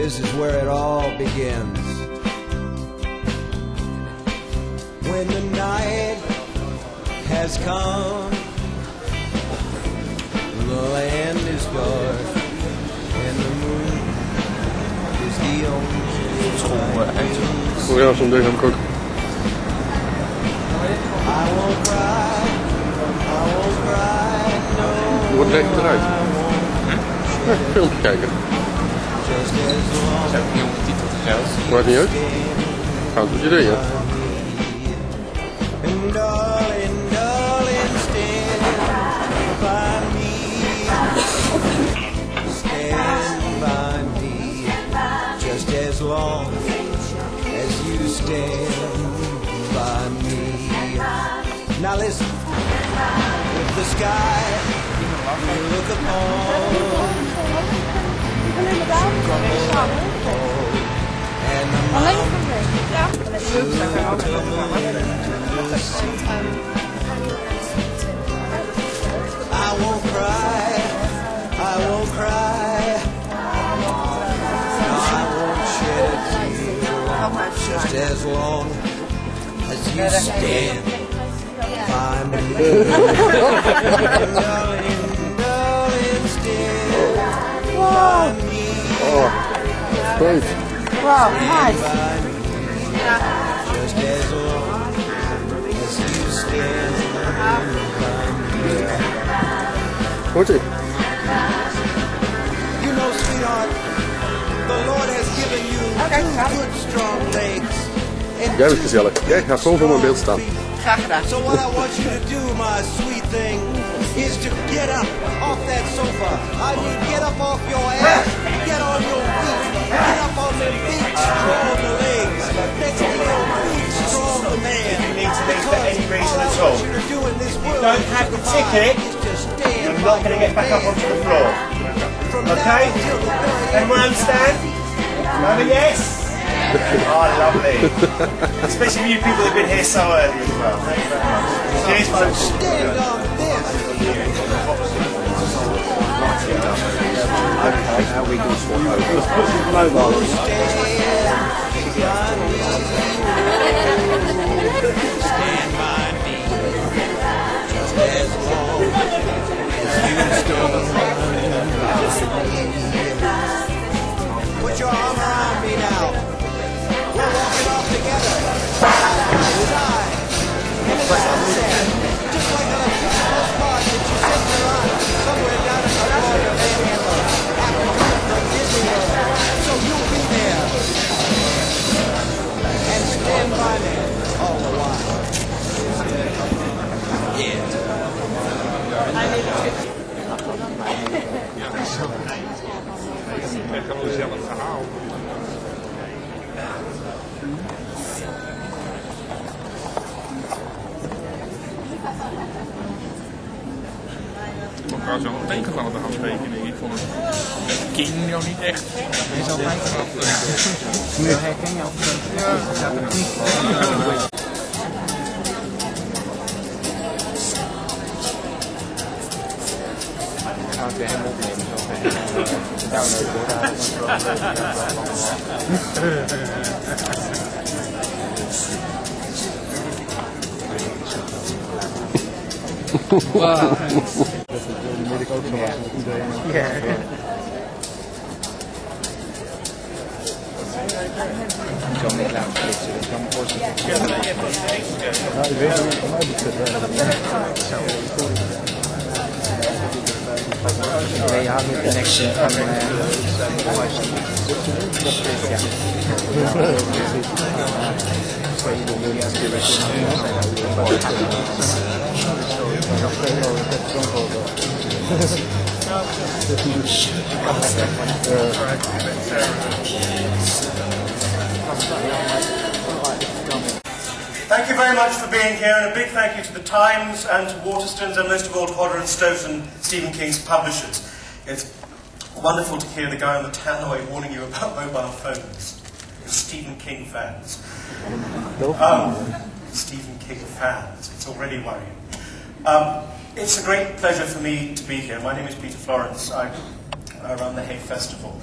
this is where it all begins. When the night has come, the land is dark, and the moon is the only light. Oh ja, zo'n ding heb ik ook. I won't cry, I won't cry, no. Je wordt echt eruit. Ja, filmpje kijken. Just as long Zijn niet ondertiteld zelfs. Maakt niet uit. Ga het met je dingen. and darling, darling, stand by me. Stand by me. Just as long as you stand by me. Now listen, if the sky you look upon and the I won't cry, I won't cry, no, I won't shed a tear, just as long as you stand by me. Darling, darling, stand by me. Oh, great. Wow, nice. Just as long as you stand by me. Hoort ie? You know, sweetheart, the Lord has given you two good, strong legs. And Jij bent gezellig. Jij gaat gewoon voor mijn beeld staan. Graag gedaan. so what I want you to do, my sweet thing, is to get up off that sofa. I mean, get up off your ass, get on your feet, get up on them big, strong legs. Next to your big, strong man. You need to leave for any reason at all. What you're doing this world don't have the ticket, you're not going to get back up onto the floor. Okay? Everyone understand? Have a yes? Oh, lovely. Especially for you people who've been here so early as well. Thank you very much. Cheers, folks. Stand on this. Okay, how we can swap over. Let's put some mobile. Stand by me. Just as long as you stand by me. Put your arm around me now. We're walking off together. Side by side. In the sunset. Just like on a postcard that you sent to us somewhere down at the Florida Panhandle. After from Disney World. So you'll be there. And stand by me all the while. Echt een gezellig verhaal. Ik was wel een teken aan het aftekenen. Ik vond het King nou niet echt. Hij is altijd nu herken je Ik ga het weer helemaal opnemen. Zo Wow. Dat moet ik ook zo was. Ja. zo mee laten flitsen. Dat kan me voorstellen. Nou, ik weet het niet, van mij betreft. Nee, je houdt niet de nek Thank you very much for being here, and a big thank you to the Times and to Waterstones and most of all to Hodder and Stoughton, Stephen King's publishers. It's wonderful to hear the guy on the tannoy warning you about mobile phones. You're Stephen King fans. Stephen King fans. It's already worrying. It's a great pleasure for me to be here. My name is Peter Florence. I run the Hay Festival.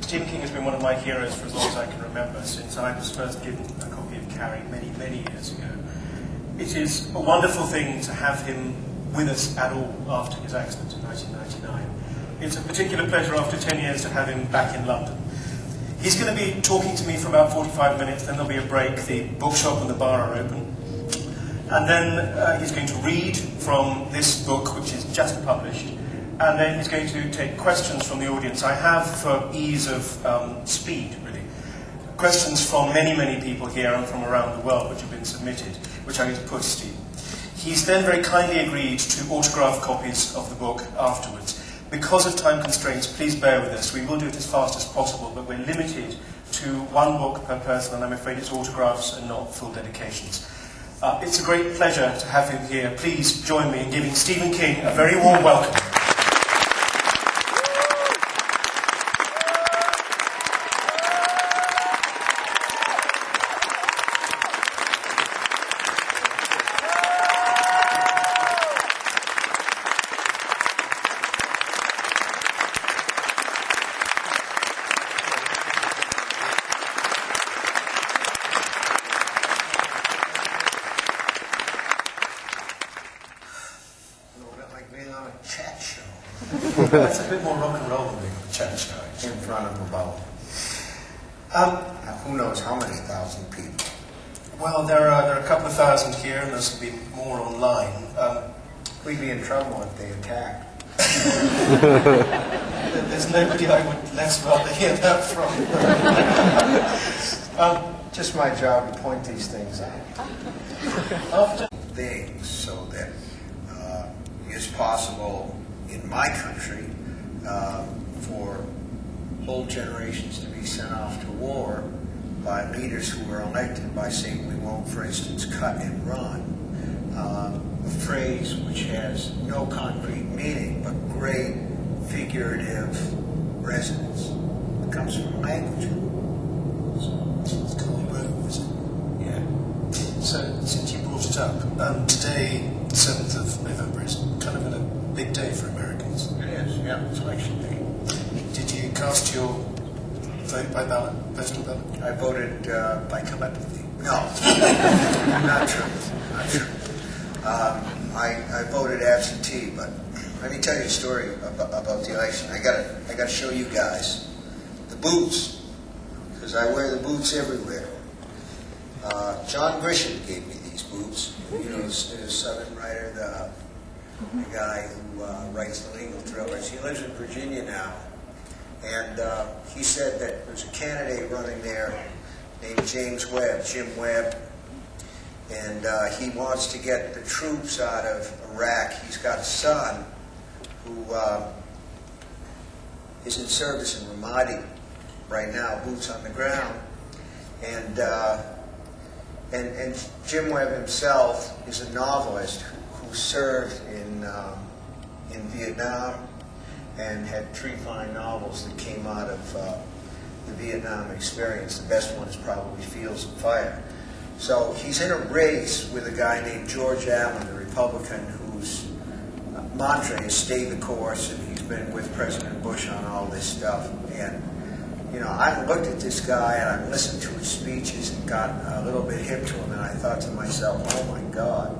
Stephen King has been one of my heroes for as long as I can remember, since I was first given a copy of Carrie many, many years ago. It is a wonderful thing to have him with us at all after his accident in 1999. It's a particular pleasure after 10 years to have him back in London. He's going to be talking to me for about 45 minutes, then there'll be a break. The bookshop and the bar are open. And then he's going to read from this book, which is just published. And then he's going to take questions from the audience. I have, for ease of speed, really, questions from many, many people here and from around the world which have been submitted, which I'm going to put to Steve. He's then very kindly agreed to autograph copies of the book afterwards. Because of time constraints, please bear with us. We will do it as fast as possible, but we're limited to one book per person, and I'm afraid it's autographs and not full dedications. It's a great pleasure to have him here. Please join me in giving Stephen King a very warm welcome. Chat show. That's a bit more rock and roll than being a chat show. In front of about who knows how many thousand people. Well, there are a couple of thousand here, and there's going to be more online. We'd be in trouble if they attacked. There's nobody I would less rather hear that from. Just my job to point these things out. After Things so that it's possible in my country for whole generations to be sent off to war by leaders who were elected by saying we won't, for instance, cut and run. A phrase which has no concrete meaning but great figurative resonance. It comes from language. it's called Rome, yeah. So, since you brought it up, today, 7th of November, is kind of a big day for Americans. It is, yeah, it's election day. Did you cast your vote by ballot, postal ballot? I voted by telepathy. No, not true. Not true. I voted absentee, but let me tell you a story about the election. I gotta show you guys the boots, because I wear the boots everywhere. John Grisham gave me these boots. You know, the Southern writer, the guy who writes the legal thrillers. He lives in Virginia now, and he said that there's a candidate running there named James Webb, Jim Webb, and he wants to get the troops out of Iraq. He's got a son who is in service in Ramadi right now, boots on the ground, and Jim Webb himself is a novelist who served in Vietnam and had 3 fine novels that came out of the Vietnam experience. The best one is probably Fields of Fire. So he's in a race with a guy named George Allen, the Republican, whose mantra is stay the course, and he's been with President Bush on all this stuff. And you know, I looked at this guy and I listened to his speeches and got a little bit hip to him, and I thought to myself, oh my God,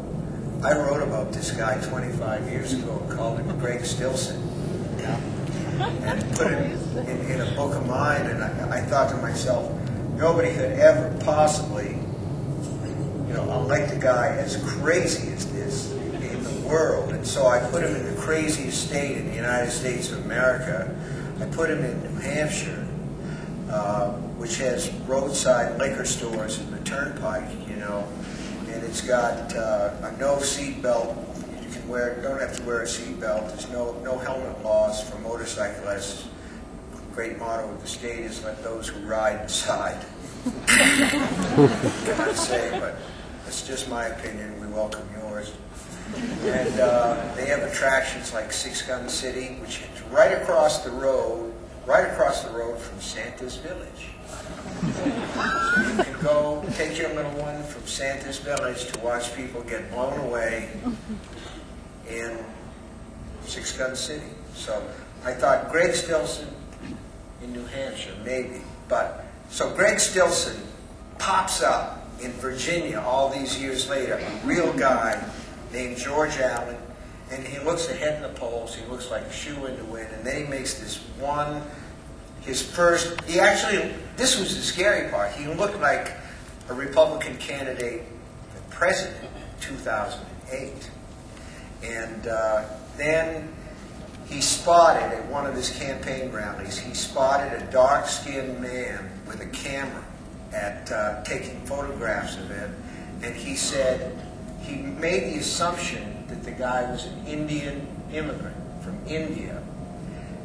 I wrote about this guy 25 years ago and called him Greg Stilson, and put it in a book of mine, and I thought to myself, nobody could ever possibly, you know, elect a guy as crazy as this in the world. And so I put him in the craziest state in the United States of America. I put him in New Hampshire, which has roadside liquor stores in the turnpike, you know, and it's got a no seat belt. You can don't have to wear a seat belt. There's no helmet laws for motorcyclists. Great motto of the state is let those who ride decide. I gotta say, but it's just my opinion. We welcome yours. And they have attractions like Six Gun City, which is right across the road from Santa's Village. So you can go take your little one from Santa's Village to watch people get blown away in Six Gun City. So I thought Greg Stilson, in New Hampshire, maybe. But so Greg Stilson pops up in Virginia all these years later, a real guy named George Allen, and he looks ahead in the polls. He looks like a shoe-in to win, and then he makes this one, his first. He actually, this was the scary part. He looked like a Republican candidate for president in 2008, and then he spotted at one of his campaign rallies. He spotted a dark-skinned man with a camera at taking photographs of him, and he said he made the assumption that the guy was an Indian immigrant from India,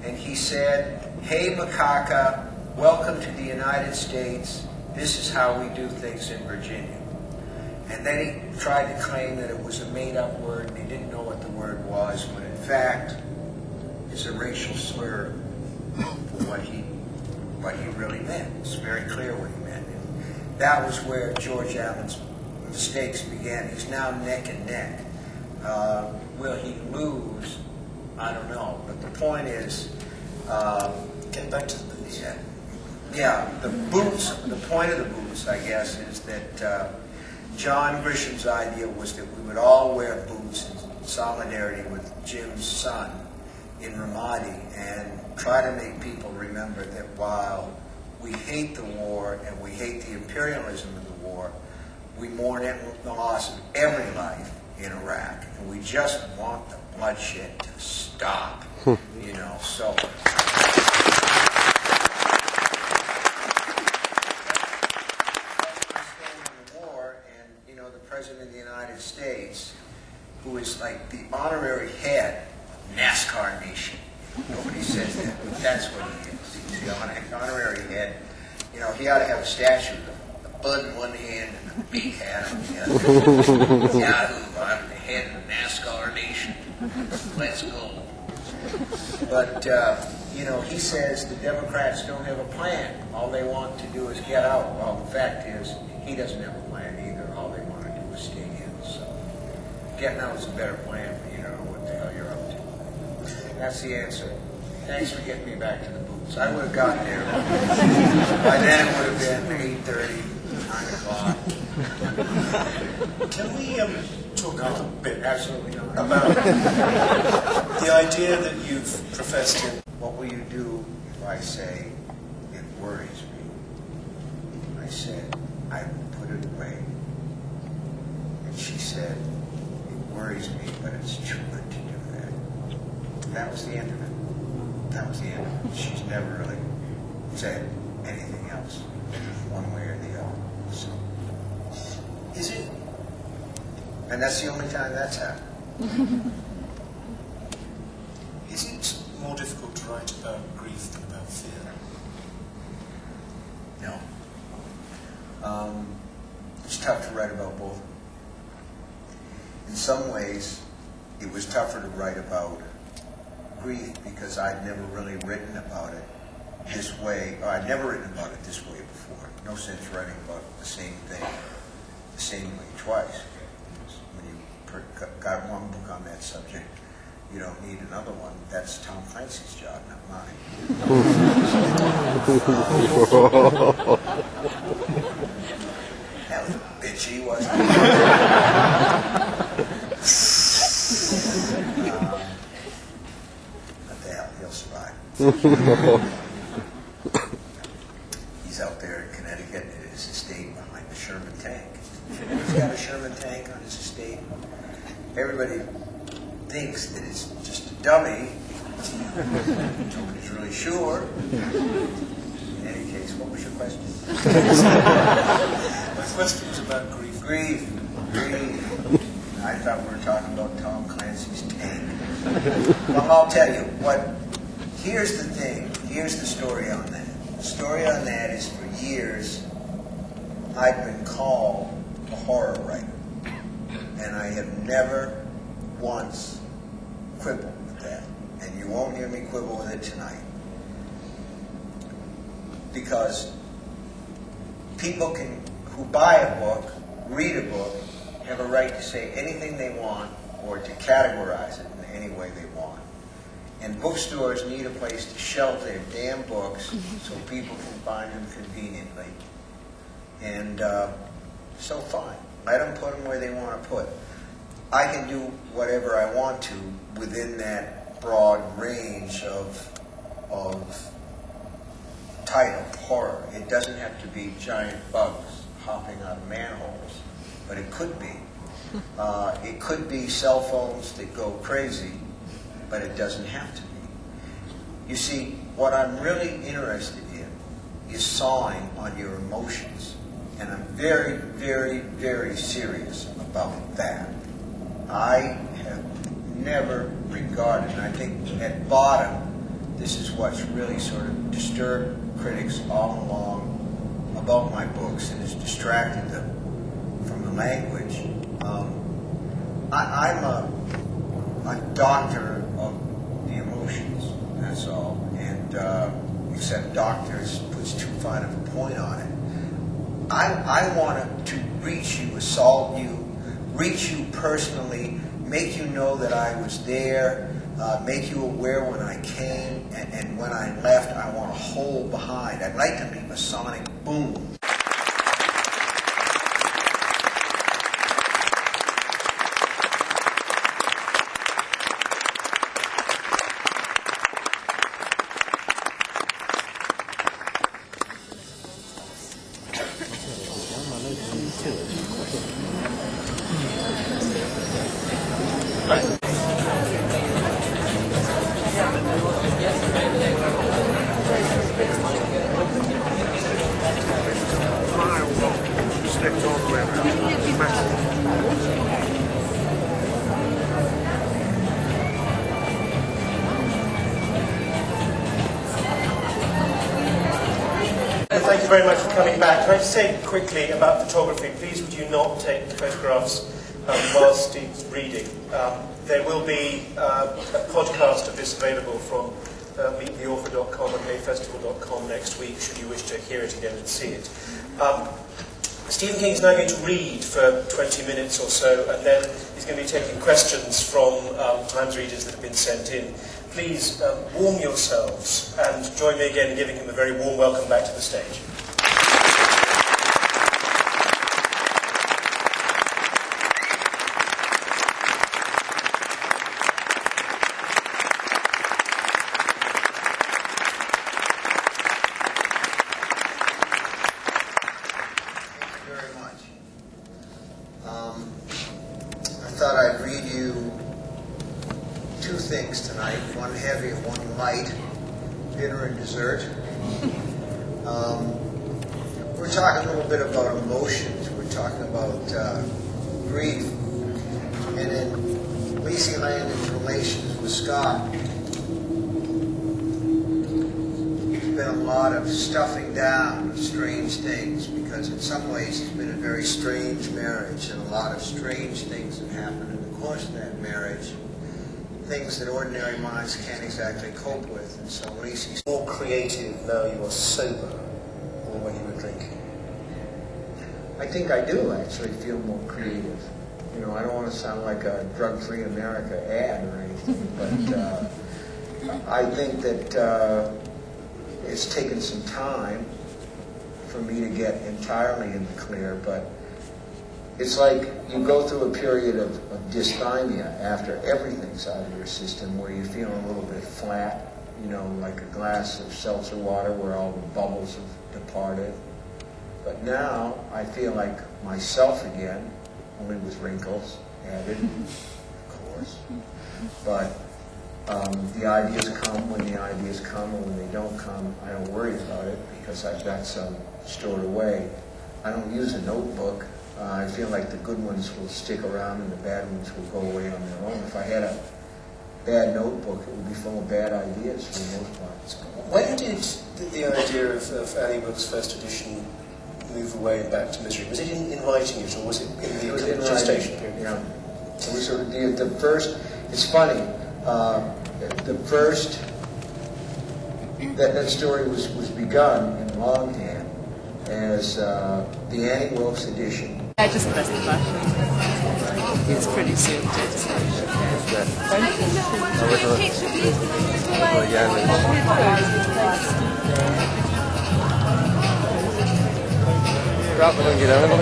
and he said, "Hey, macaca, welcome to the United States. This is how we do things in Virginia." And then he tried to claim that it was a made-up word, and he didn't know what the word was, when in fact it's a racial slur for what he really meant. It's very clear what he meant. And that was where George Allen's mistakes began. He's now neck and neck. Will he lose? I don't know. But the point is, Get back to the boots. yeah, the boots. The point of the boots, I guess, is that John Grisham's idea was that we would all wear boots in solidarity with Jim's son in Ramadi, and try to make people remember that while we hate the war and we hate the imperialism of the war, we mourn the loss of every life in Iraq, and we just want the bloodshed to stop. You know, so. The President of the United States, who is like the honorary head of NASCAR Nation. Nobody says that, but that's what he is. He's the honorary head. You know, he ought to have a statue with a bud in one hand and a big hat on the other. Yahoo, I'm the head of NASCAR Nation. Let's go. But, you know, he says the Democrats don't have a plan. All they want to do is get out. Well, the fact is, he doesn't have a plan either. All they want to do is stay in. So getting out is a better plan, but you don't know what the hell you're up to. That's the answer. Thanks for getting me back to the boots. I would have gotten there. By then it would have been 8:30, 9 o'clock. Can we talk a little bit Absolutely not. about the idea that you've professed in? What will you do if I say it worries me? I said, I will put it away. And she said, it worries me, but it's too good to do that. That was the end of it. That was the end of it. She's never really said anything else, one way or the other. So, Is it? and that's the only time that's happened. Is it more difficult to write about grief than about fear? No. It's tough to write about both. In some ways, it was tougher to write about grief because I'd never really written about it this way, or I'd never written about it this way before. No sense writing about the same thing the same way twice. When you got one book on that subject, you don't need another one. That's Tom Clancy's job, not mine. That was bitchy, wasn't it? What the hell? He'll survive. He's out there in Connecticut at his estate behind the Sherman tank. He's got a Sherman tank on his estate. Everybody thinks that it's just a dummy. Nobody's really sure. In any case, what was your question? My question was about grief. Grief. I thought we were talking about Tom Clancy's tank. Well, I'll tell you what. Here's the thing. Here's the story on that. The story on that is for years I've been called a horror writer. And I have never once quibbled with that. And you won't hear me quibble with it tonight. Because people who buy a book, read a book, have a right to say anything they want or to categorize it in any way they want. And bookstores need a place to shelf their damn books so people can find them conveniently. And so fine, let them put them where they want to put. I can do whatever I want to within that broad range of title, horror. It doesn't have to be giant bugs hopping out of manholes, but it could be. It could be cell phones that go crazy, but it doesn't have to be. You see, what I'm really interested in is sawing on your emotions, and I'm very, very, very serious about that. I have never regarded, and I think at bottom, this is what's really sort of disturbed critics all along about my books and has distracted them from the language. I'm a doctor of the emotions, that's all. And except doctors puts too fine of a point on it. I wanted to reach you, assault you, reach you personally, make you know that I was there, make you aware when I came, and when I left, I want to hold behind. I'd like to leave a sonic boom. Thank you very much for coming back. Can I just say quickly about photography? Please would you not take photographs whilst Steve's reading. There will be a podcast of this available from meettheauthor.com and hayfestival.com next week, should you wish to hear it again and see it. Stephen King is now going to read for 20 minutes or so, and then he's going to be taking questions from Times readers that have been sent in. Please warm yourselves and join me again in giving him a very warm welcome back to the stage. I thought I'd read you two things tonight, one heavy and one light, dinner and dessert. We're talking a little bit about emotions, we're talking about grief, and in Lacey Landon's relations with Scott, there's been a lot of stuffing down of strange things, because in some ways it's been a very strange marriage, and a lot of strange things have happened in the course of that marriage, things that ordinary minds can't exactly cope with. And so Lacey's more creative now you are sober, or when you were drinking? I think I do actually feel more creative. You know, I don't want to sound like a Drug-Free America ad or anything, but I think that it's taken some time for me to get entirely in the clear, but it's like you go through a period of dysthymia after everything's out of your system, where you feel a little bit flat, you know, like a glass of seltzer water where all the bubbles have departed. But now I feel like myself again, only with wrinkles added, of course. But the ideas come when the ideas come, and when they don't come, I don't worry about it because I've got some stored away. I don't use a notebook. I feel like the good ones will stick around and the bad ones will go away on their own. If I had a bad notebook, it would be full of bad ideas for the most part. When did the idea of Annie Wilkes' first edition move away and back to misery? Was it in writing it, or was it in the gestation period? Yeah. It was sort of the first, it's funny, the first, that story was begun in longhand as the Annie Wilkes edition. I just pressed the button. It's pretty suited. Rapen dan kita apa?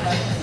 Ja.